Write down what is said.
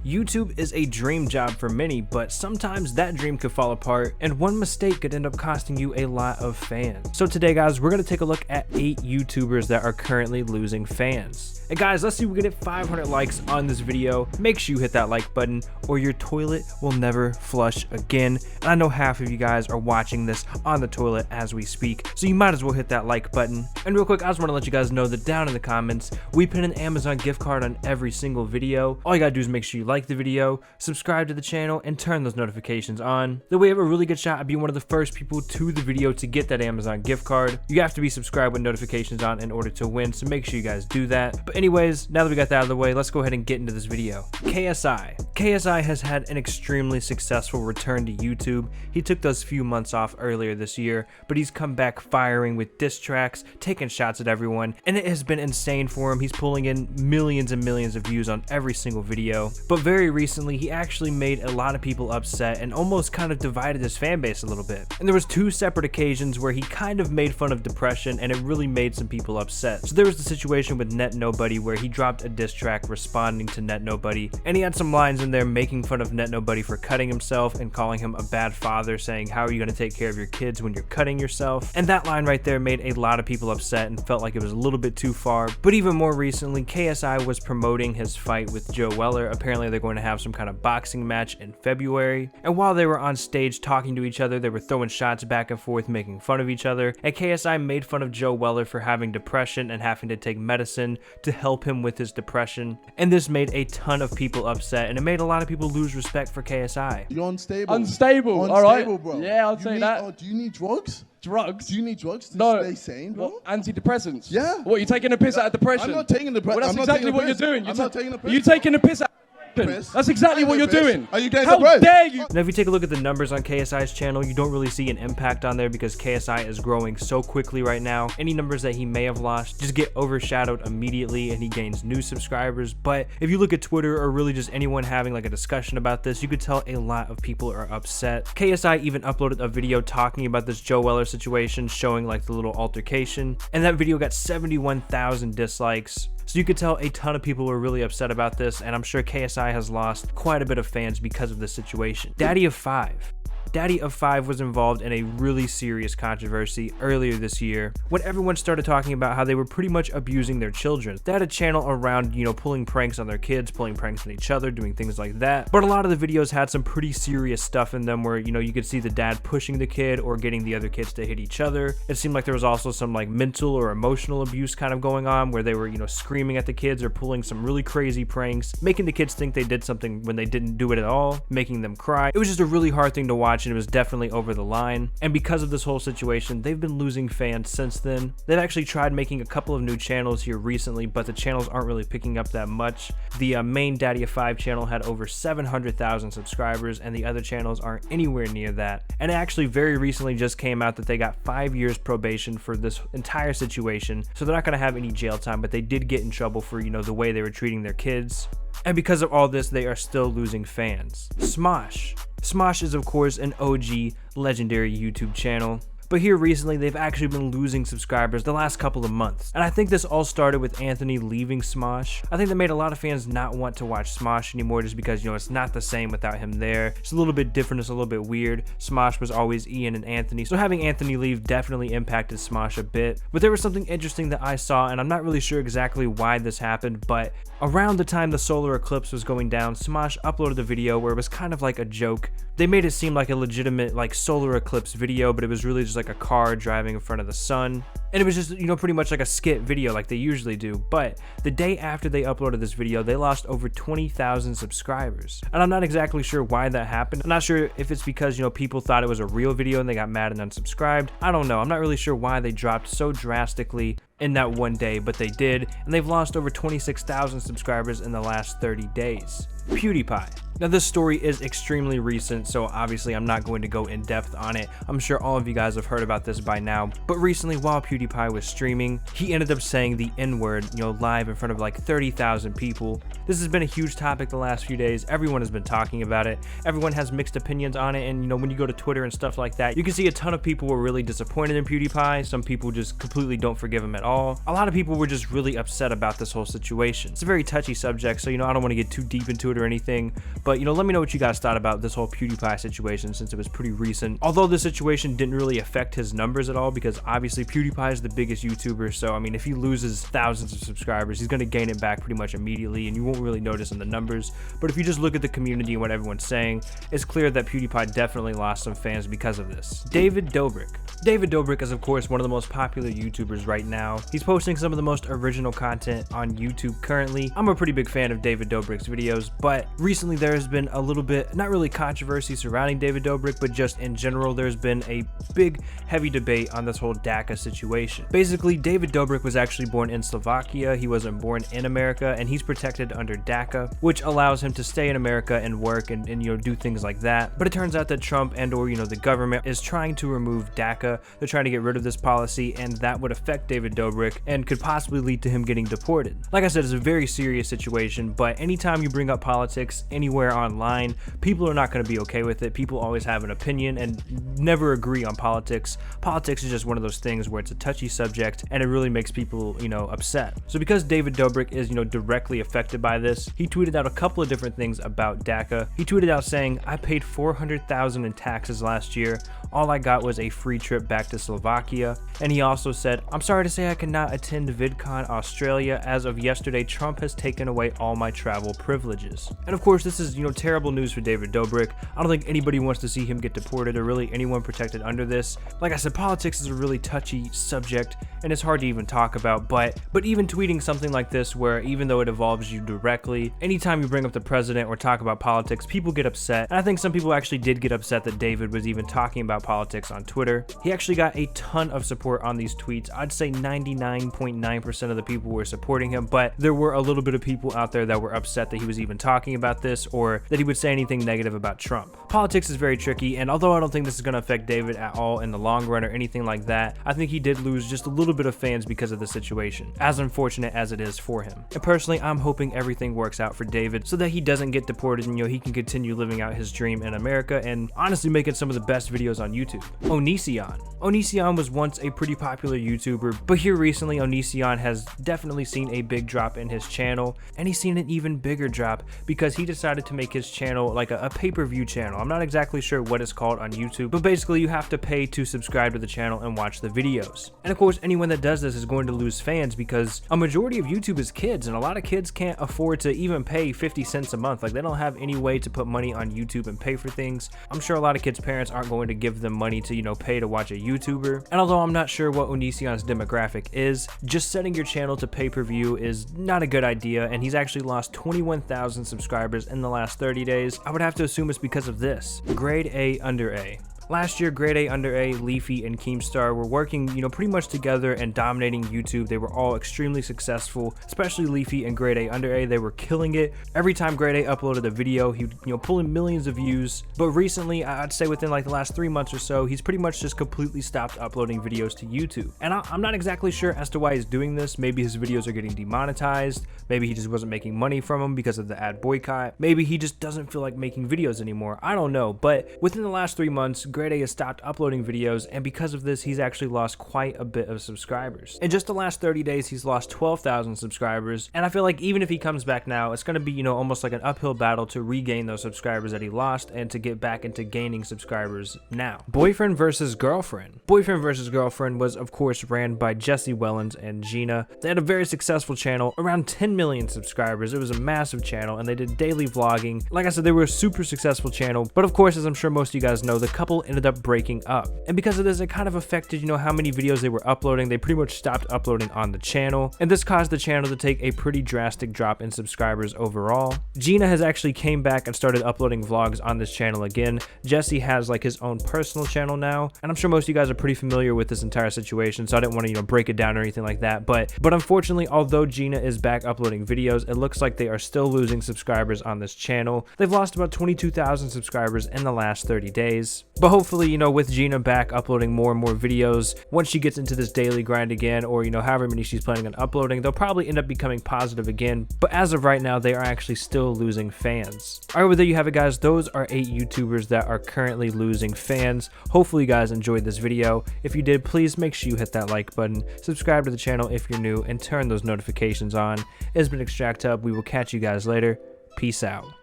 YouTube is a dream job for many, but sometimes that dream could fall apart and one mistake could end up costing you a lot of fans. So today guys, we're going to take a look at 8 YouTubers that are currently losing fans. And guys, let's see if we can hit 500 likes on this video. Make sure you hit that like button or your toilet will never flush again. And I know half of you guys are watching this on the toilet as we speak, so you might as well hit that like button. And real quick, I just want to let you guys know that down in the comments, we pin an Amazon gift card on every single video. All you gotta do is make sure you like the video, subscribe to the channel, and turn those notifications on. That way you have a really good shot at being one of the first people to the video to get that Amazon gift card. You have to be subscribed with notifications on in order to win, so make sure you guys do that. But anyways, now that we got that out of the way, let's go ahead and get into this video. KSI. KSI has had an extremely successful return to YouTube. He took those few months off earlier this year, but he's come back firing with diss tracks, taking shots at everyone, and it has been insane for him. He's pulling in millions and millions of views on every single video. But very recently, he actually made a lot of people upset and almost kind of divided his fan base a little bit. And there was 2 separate occasions where he kind of made fun of depression, and it really made some people upset. So there was the situation with Net Nobody where he dropped a diss track responding to Net Nobody, and he had some lines in there making fun of Net Nobody for cutting himself and calling him a bad father, saying, how are you going to take care of your kids when you're cutting yourself? And that line right there made a lot of people upset and felt like it was a little bit too far. But even more recently, KSI was promoting his fight with Joe Weller. Apparently they're going to have some kind of boxing match in February, and while they were on stage talking to each other, they were throwing shots back and forth, making fun of each other, and KSI made fun of Joe Weller for having depression and having to take medicine to help him with his depression. And this made a ton of people upset, and it made a lot of people lose respect for KSI. You're unstable. Unstable, all right. Bro. Yeah, I'll say that. Oh, do you need drugs? Drugs? Do you need drugs to stay sane, bro? What, antidepressants? Yeah. What, you taking a piss out of depression? I'm not taking the piss. Well, that's exactly what you're doing. I'm not taking a piss. You're taking a piss out. That's exactly what you're doing. Are you getting How the bread? dare you? Now if you take a look at the numbers on KSI's channel, you don't really see an impact on there because KSI is growing so quickly right now. Any numbers that he may have lost just get overshadowed immediately and he gains new subscribers. But if you look at Twitter or really just anyone having like a discussion about this, you could tell a lot of people are upset. KSI even uploaded a video talking about this Joe Weller situation, showing like the little altercation, and that video got 71,000 dislikes. So you could tell a ton of people were really upset about this, and I'm sure KSI has lost quite a bit of fans because of this situation. Daddy of 5 was involved in a really serious controversy earlier this year when everyone started talking about how they were pretty much abusing their children. They had a channel around, pulling pranks on their kids, pulling pranks on each other, doing things like that. But a lot of the videos had some pretty serious stuff in them where, you could see the dad pushing the kid or getting the other kids to hit each other. It seemed like there was also some like mental or emotional abuse kind of going on where they were, screaming at the kids or pulling some really crazy pranks, making the kids think they did something when they didn't do it at all, making them cry. It was just a really hard thing to watch, and it was definitely over the line. And because of this whole situation, they've been losing fans since then. They've actually tried making a couple of new channels here recently, but the channels aren't really picking up that much. The main Daddy of 5 channel had over 700,000 subscribers, and the other channels aren't anywhere near that. And it actually very recently just came out that they got 5 years probation for this entire situation, so they're not going to have any jail time, but they did get in trouble for, the way they were treating their kids. And because of all this, they are still losing fans. Smosh. Smosh is of course an OG legendary YouTube channel, but here recently they've actually been losing subscribers the last couple of months. And I think this all started with Anthony leaving Smosh. I think that made a lot of fans not want to watch Smosh anymore just because, it's not the same without him there. It's a little bit different, it's a little bit weird. Smosh was always Ian and Anthony, so having Anthony leave definitely impacted Smosh a bit. But there was something interesting that I saw, and I'm not really sure exactly why this happened, but around the time the solar eclipse was going down, Smosh uploaded a video where it was kind of like a joke. They made it seem like a legitimate like solar eclipse video, but it was really just like a car driving in front of the sun. And it was just, pretty much like a skit video like they usually do. But the day after they uploaded this video, they lost over 20,000 subscribers. And I'm not exactly sure why that happened. I'm not sure if it's because, people thought it was a real video and they got mad and unsubscribed. I don't know. I'm not really sure why they dropped so drastically in that one day, but they did. And they've lost over 26,000 subscribers in the last 30 days. PewDiePie. Now this story is extremely recent, so obviously I'm not going to go in depth on it. I'm sure all of you guys have heard about this by now, but recently while PewDiePie was streaming, he ended up saying the N-word, live in front of like 30,000 people. This has been a huge topic the last few days. Everyone has been talking about it. Everyone has mixed opinions on it, and when you go to Twitter and stuff like that, you can see a ton of people were really disappointed in PewDiePie. Some people just completely don't forgive him at all. A lot of people were just really upset about this whole situation. It's a very touchy subject, so I don't want to get too deep into it or anything, but let me know what you guys thought about this whole PewDiePie situation since it was pretty recent. Although the situation didn't really affect his numbers at all, because obviously PewDiePie is the biggest YouTuber, so I mean, if he loses thousands of subscribers, he's going to gain it back pretty much immediately, and you won't really notice in the numbers. But if you just look at the community and what everyone's saying, it's clear that PewDiePie definitely lost some fans because of this. David Dobrik. David Dobrik is of course one of the most popular YouTubers right now. He's posting some of the most original content on YouTube currently. I'm a pretty big fan of David Dobrik's videos, but recently there has been a little bit, not really controversy surrounding David Dobrik, but just in general there's been a big heavy debate on this whole DACA situation. Basically, David Dobrik was actually born in Slovakia. He wasn't born in America, and he's protected under DACA, which allows him to stay in America and work and do things like that. But it turns out that Trump and or the government is trying to remove DACA. They're trying to get rid of this policy, and that would affect David Dobrik and could possibly lead to him getting deported. Like I said, it's a very serious situation, but anytime you bring up politics anywhere online, people are not going to be okay with it. People always have an opinion and never agree on politics. Politics is just one of those things where it's a touchy subject, and it really makes people, upset. So because David Dobrik is, directly affected by this, he tweeted out a couple of different things about DACA. He tweeted out saying, "I paid $400,000 in taxes last year. All I got was a free trip back to Slovakia." And he also said, "I'm sorry to say I cannot attend VidCon Australia. As of yesterday, Trump has taken away all my travel privileges." And of course, this is, terrible news for David Dobrik. I don't think anybody wants to see him get deported or really anyone protected under this. Like I said, politics is a really touchy subject and it's hard to even talk about, but even tweeting something like this, where even though it involves you directly, anytime you bring up the president or talk about politics, people get upset. And I think some people actually did get upset that David was even talking about politics on Twitter. He actually got a ton of support on these tweets. I'd say 99.9% of the people were supporting him, but there were a little bit of people out there that were upset that he was even talking about this or that he would say anything negative about Trump. Politics is very tricky, and although I don't think this is going to affect David at all in the long run or anything like that, I think he did lose just a little bit of fans because of the situation, as unfortunate as it is for him. And personally, I'm hoping everything works out for David so that he doesn't get deported and he can continue living out his dream in America and honestly making some of the best videos on YouTube. Oniisama. Oniisama was once a pretty popular YouTuber, but here recently Oniisama has definitely seen a big drop in his channel, and he's seen an even bigger drop because he decided to make his channel like a pay-per-view channel. I'm not exactly sure what it's called on YouTube, but basically you have to pay to subscribe to the channel and watch the videos. And of course, anyone that does this is going to lose fans because a majority of YouTube is kids, and a lot of kids can't afford to even pay 50 cents a month. Like, they don't have any way to put money on YouTube and pay for things. I'm sure a lot of kids' parents aren't going to give them money to, pay to watch a YouTuber. And although I'm not sure what Oniisama's demographic is, just setting your channel to pay-per-view is not a good idea, and he's actually lost 21,000 subscribers in the last 30 days. I would have to assume it's because of this. Grade A under A. Last year, Grade A Under A, Leafy, and Keemstar were working, pretty much together and dominating YouTube. They were all extremely successful, especially Leafy and Grade A Under A. They were killing it. Every time Grade A uploaded a video, he would, pull in millions of views. But recently, I'd say within like the last 3 months or so, he's pretty much just completely stopped uploading videos to YouTube. And I'm not exactly sure as to why he's doing this. Maybe his videos are getting demonetized. Maybe he just wasn't making money from them because of the ad boycott. Maybe he just doesn't feel like making videos anymore. I don't know. But within the last 3 months, Grade A has stopped uploading videos, and because of this, he's actually lost quite a bit of subscribers. In just the last 30 days, he's lost 12,000 subscribers, and I feel like even if he comes back now, it's going to be, almost like an uphill battle to regain those subscribers that he lost and to get back into gaining subscribers now. Boyfriend versus Girlfriend. Boyfriend versus Girlfriend was, of course, ran by Jesse Wellens and Gina. They had a very successful channel, around 10 million subscribers. It was a massive channel, and they did daily vlogging. Like I said, they were a super successful channel, but of course, as I'm sure most of you guys know, the couple channel ended up breaking up. And because of this, it kind of affected, you know, how many videos they were uploading. They pretty much stopped uploading on the channel, and this caused the channel to take a pretty drastic drop in subscribers overall. Gina has actually came back and started uploading vlogs on this channel again. Jesse has like his own personal channel now, and I'm sure most of you guys are pretty familiar with this entire situation, so I didn't want to, you know, break it down or anything like that. But unfortunately, although Gina is back uploading videos, it looks like they are still losing subscribers on this channel. They've lost about 22,000 subscribers in the last 30 days. But hopefully, you know, with Gina back uploading more and more videos, once she gets into this daily grind again, or, you know, however many she's planning on uploading, they'll probably end up becoming positive again. But as of right now, they are actually still losing fans. Alright, well, there you have it, guys. Those are 8 YouTubers that are currently losing fans. Hopefully you guys enjoyed this video. If you did, please make sure you hit that like button, subscribe to the channel if you're new, and turn those notifications on. It's been Extract Hub. We will catch you guys later. Peace out.